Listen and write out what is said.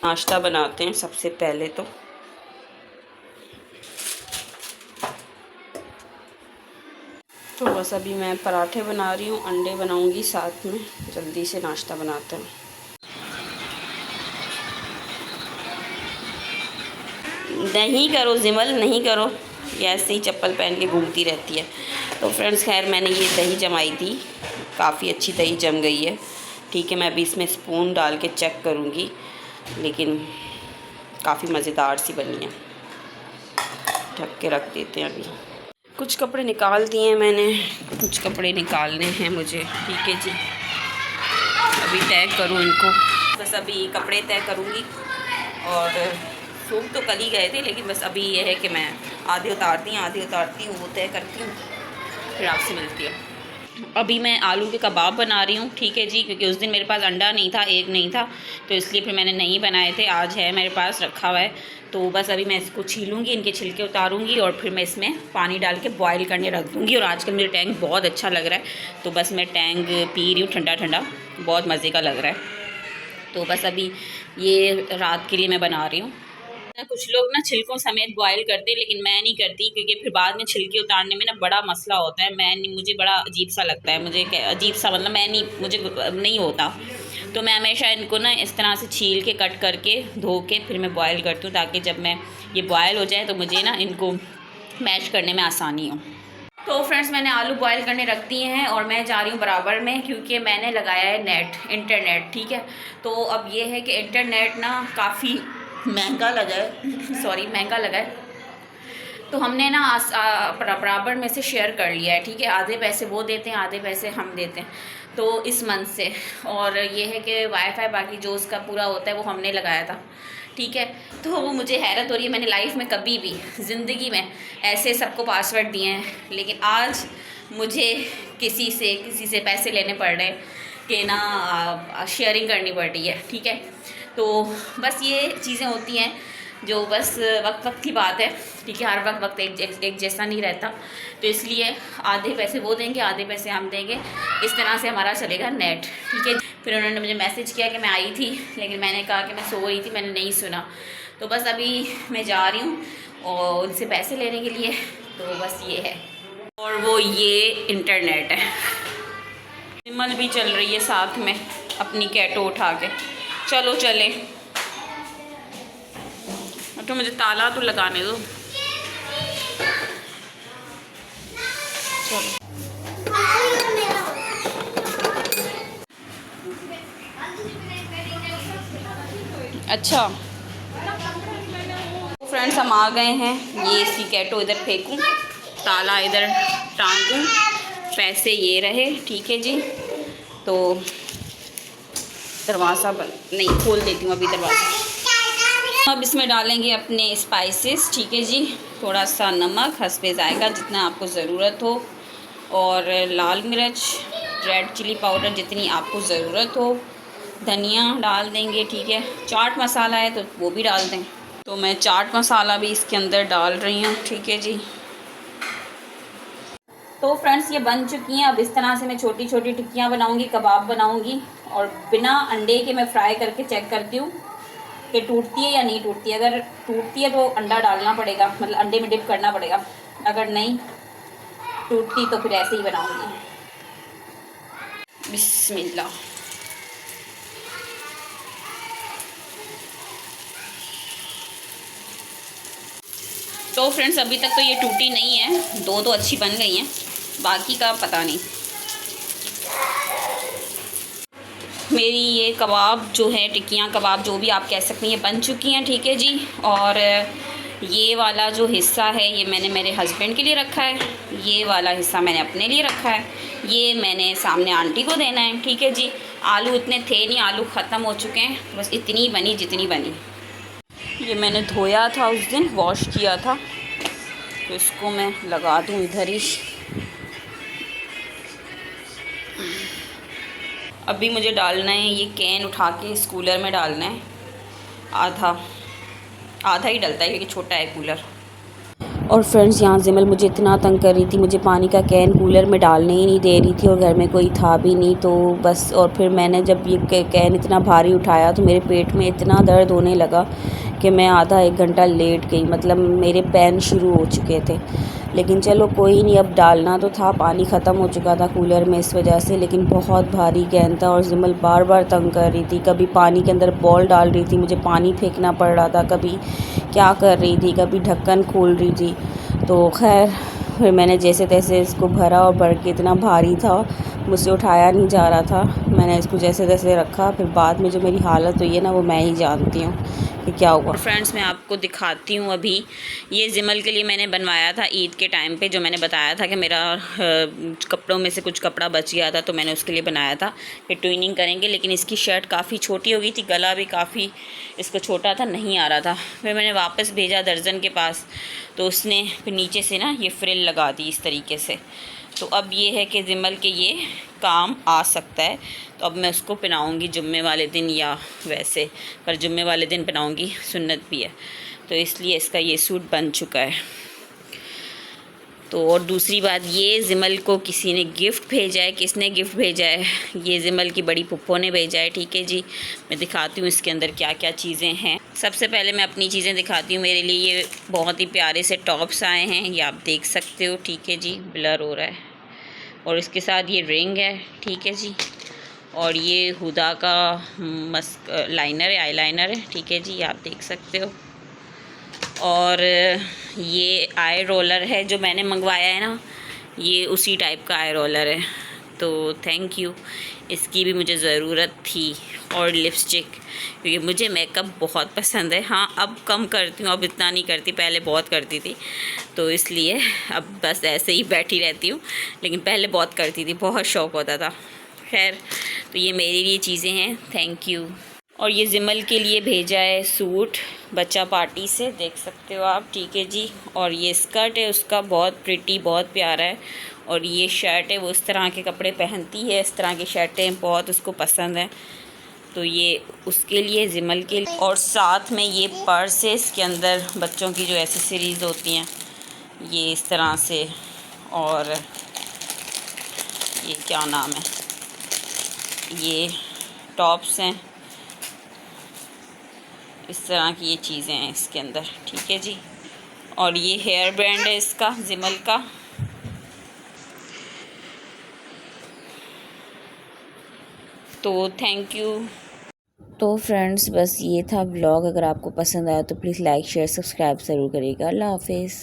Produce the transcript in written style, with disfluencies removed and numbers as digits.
नाश्ता बनाते हैं सबसे पहले तो बस अभी मैं पराठे बना रही हूँ, अंडे बनाऊँगी साथ में, जल्दी से नाश्ता बनाते हैं। नहीं करो जिमल, नहीं करो, ये ऐसे ही चप्पल पहन के घूमती रहती है। तो फ्रेंड्स खैर मैंने ये दही जमाई थी, काफ़ी अच्छी दही जम गई है। ठीक है, मैं अभी इसमें स्पून डाल के चेक करूँगी, लेकिन काफ़ी मज़ेदार सी बनी है। ढक के रख देते हैं। अभी कुछ कपड़े निकाल दिए हैं मैंने, कुछ कपड़े निकालने हैं मुझे। ठीक है जी, अभी तय करूँ इनको, बस अभी कपड़े तय करूँगी। और सूट तो कल ही गए थे, लेकिन बस अभी ये है कि मैं आधे उतारती हूँ, वो तय करती हूँ, फिर आपसे मिलती हूँ। अभी मैं आलू के कबाब बना रही हूँ। ठीक है जी, क्योंकि उस दिन मेरे पास अंडा नहीं था, एक नहीं था, तो इसलिए फिर मैंने नहीं बनाए थे। आज है मेरे पास, रखा हुआ है। तो बस अभी मैं इसको छीलूँगी, इनके छिलके उतारूँगी और फिर मैं इसमें पानी डाल के बॉयल करने रख दूँगी। और आजकल मेरा टैंक बहुत अच्छा लग रहा है, तो बस मैं टैंक पी रही हूँ ठंडा ठंडा, बहुत मज़े का लग रहा है। तो बस अभी ये रात के लिए मैं बना रही हूँ। कुछ लोग ना छिलकों समेत बॉयल करते हैं, लेकिन मैं नहीं करती, क्योंकि फिर बाद में छिलके उतारने में ना बड़ा मसला होता है। मैं नहीं, मुझे बड़ा अजीब सा लगता है, मुझे अजीब सा मतलब मैं नहीं, मुझे नहीं होता। तो मैं हमेशा इनको ना इस तरह से छील के कट करके धो के फिर मैं बॉयल करती हूँ, ताकि जब मैं ये बॉयल हो जाए तो मुझे ना इनको मैश करने में आसानी हो। तो फ्रेंड्स मैंने आलू बॉयल करने रख दिए हैं और मैं जा रही हूँ बराबर में, क्योंकि मैंने लगाया है नेट, इंटरनेट। ठीक है, तो अब ये है कि इंटरनेट ना काफ़ी महंगा लगा है सॉरी महंगा लगा है, तो हमने ना बराबर में से शेयर कर लिया है। ठीक है, आधे पैसे वो देते हैं, आधे पैसे हम देते हैं, तो इस मंथ से। और ये है कि वाईफाई बाकी जो उसका पूरा होता है वो हमने लगाया था। ठीक है, तो वो मुझे हैरत हो रही है, मैंने लाइफ में कभी भी ज़िंदगी में ऐसे सबको पासवर्ड दिए हैं, लेकिन आज मुझे किसी से पैसे लेने पड़ रहे हैं कि ना शेयरिंग करनी पड़ रही है। ठीक है, तो बस ये चीज़ें होती हैं जो बस वक्त की बात है। ठीक है, हर वक्त एक जैसा नहीं रहता, तो इसलिए आधे पैसे वो देंगे, आधे पैसे हम देंगे, इस तरह से हमारा चलेगा नेट। ठीक है, फिर उन्होंने मुझे मैसेज किया कि मैं आई थी, लेकिन मैंने कहा कि मैं सो रही थी, मैंने नहीं सुना। तो बस अभी मैं जा रही हूँ और उनसे पैसे लेने के लिए, तो बस ये है। और वो ये इंटरनेट है। विमल भी चल रही है साथ में अपनी कैटो उठा के। चलो चले, तो मुझे ताला तो लगाने दो। चलो अच्छा फ्रेंड्स, हम आ गए हैं। ये इसकी कैटो इधर फेंकूं, ताला इधर टांगूं, पैसे ये रहे। ठीक है जी, तो दरवाज़ा बंद नहीं, खोल देती हूँ अभी दरवाज़ा। अब इसमें डालेंगे अपने स्पाइसेस। ठीक है जी, थोड़ा सा नमक हस्बे जाएगा, जितना आपको ज़रूरत हो, और लाल मिर्च, रेड चिली पाउडर जितनी आपको ज़रूरत हो, धनिया डाल देंगे। ठीक है, चाट मसाला है तो वो भी डाल दें, तो मैं चाट मसाला भी इसके अंदर डाल रही हूँ। ठीक है जी, तो फ्रेंड्स ये बन चुकी हैं। अब इस तरह से मैं छोटी छोटी टिक्कियाँ बनाऊँगी, कबाब बनाऊँगी, और बिना अंडे के मैं फ्राई करके चेक करती हूँ कि टूटती है या नहीं टूटती है। अगर टूटती है तो अंडा डालना पड़ेगा, मतलब अंडे में डिप करना पड़ेगा। अगर नहीं टूटती तो फिर ऐसे ही बनाऊँगी। बिस्मिल्लाह। तो फ्रेंड्स अभी तक तो ये टूटी नहीं है, दो तो अच्छी बन गई हैं, बाकी का पता नहीं। मेरी ये कबाब जो है, टिक्कियाँ कबाब जो भी आप कह सकते हैं, ये बन चुकी हैं। ठीक है जी, और ये वाला जो हिस्सा है ये मैंने मेरे हस्बैंड के लिए रखा है, ये वाला हिस्सा मैंने अपने लिए रखा है, ये मैंने सामने आंटी को देना है। ठीक है जी, आलू इतने थे नहीं, आलू ख़त्म हो चुके हैं, बस इतनी बनी जितनी बनी। ये मैंने धोया था उस दिन, वॉश किया था, तो इसको मैं लगा दूँ इधर ही। अभी मुझे डालना है, ये कैन उठा के इस कूलर में डालना है। आधा ही डलता है क्योंकि छोटा है कूलर। और फ्रेंड्स यहाँ जिमल मुझे इतना तंग कर रही थी, मुझे पानी का कैन कूलर में डालने ही नहीं दे रही थी और घर में कोई था भी नहीं, तो बस। और फिर मैंने जब ये कैन इतना भारी उठाया तो मेरे पेट में इतना दर्द होने लगा कि मैं आधा 1 घंटा लेट गई, मतलब मेरे पैन शुरू हो चुके थे। लेकिन चलो कोई नहीं, अब डालना तो था, पानी ख़त्म हो चुका था कूलर में इस वजह से। लेकिन बहुत भारी कैन था और जिमल बार बार तंग कर रही थी, कभी पानी के अंदर बॉल डाल रही थी, मुझे पानी फेंकना पड़ रहा था, कभी क्या कर रही थी, कभी ढक्कन खोल रही थी। तो खैर फिर मैंने जैसे तैसे इसको भरा और भर के, इतना भारी था मुझसे उठाया नहीं जा रहा था, मैंने इसको जैसे तैसे रखा। फिर बाद में जो मेरी हालत हुई है ना, वो मैं ही जानती हूँ कि क्या हुआ। फ्रेंड्स मैं आपको दिखाती हूँ, अभी ये जिमल के लिए मैंने बनवाया था ईद के टाइम पे, जो मैंने बताया था कि मेरा कपड़ों में से कुछ कपड़ा बच गया था, तो मैंने उसके लिए बनाया था कि ट्विनिंग करेंगे। लेकिन इसकी शर्ट काफ़ी छोटी हो गई थी, गला भी काफ़ी इसको छोटा था, नहीं आ रहा था। फिर मैंने वापस भेजा दर्जन के पास, तो उसने फिर नीचे से ना ये फ्रिल लगा दी इस तरीके से। तो अब ये है कि जिमल के ये काम आ सकता है। तो अब मैं उसको पहनाऊँगी जुम्मे वाले दिन, या वैसे पर जुम्मे वाले दिन पहनाऊँगी, सुन्नत भी है, तो इसलिए इसका ये सूट बन चुका है। तो और दूसरी बात, ये जिमल को किसी ने गिफ्ट भेजा है। किसने गिफ्ट भेजा है? ये जिमल की बड़ी पुप्पो ने भेजा है। ठीक है जी, मैं दिखाती हूँ इसके अंदर क्या क्या चीज़ें हैं। सबसे पहले मैं अपनी चीज़ें दिखाती हूँ। मेरे लिए ये बहुत ही प्यारे से टॉप्स आए हैं, ये आप देख सकते हो। ठीक है जी, ब्लर हो रहा है। और इसके साथ ये रिंग है। ठीक है जी, और ये हुदा का मस्क लाइनर है, आई लाइनर है। ठीक है जी, आप देख सकते हो। और ये आई रोलर है जो मैंने मंगवाया है ना, ये उसी टाइप का आई रोलर है। तो थैंक यू, इसकी भी मुझे ज़रूरत थी। और लिपस्टिक, क्योंकि मुझे मेकअप बहुत पसंद है। हाँ अब कम करती हूँ, अब इतना नहीं करती, पहले बहुत करती थी, तो इसलिए अब बस ऐसे ही बैठी रहती हूँ। लेकिन पहले बहुत करती थी, बहुत शौक़ होता था। खैर, तो ये मेरे लिए चीज़ें हैं, थैंक यू। और ये जिमल के लिए भेजा है सूट बच्चा पार्टी से, देख सकते हो आप। ठीक है जी, और ये स्कर्ट है उसका, बहुत प्रिटी, बहुत प्यारा है। और ये शर्ट है, वो इस तरह के कपड़े पहनती है, इस तरह की शर्टें बहुत उसको पसंद हैं, तो ये उसके लिए, जिमल के लिए। और साथ में ये पर्स है, इसके अंदर बच्चों की जो एसेसरीज़ होती हैं, ये इस तरह से। और ये क्या नाम है, ये टॉप्स हैं, इस तरह की ये चीज़ें हैं इसके अंदर। ठीक है जी, और ये हेयर बैंड है इसका, जिमल का। तो थैंक यू। तो फ्रेंड्स बस ये था व्लॉग। अगर आपको पसंद आया तो प्लीज़ लाइक शेयर सब्सक्राइब ज़रूर करिएगा। अल्लाह हाफिज़।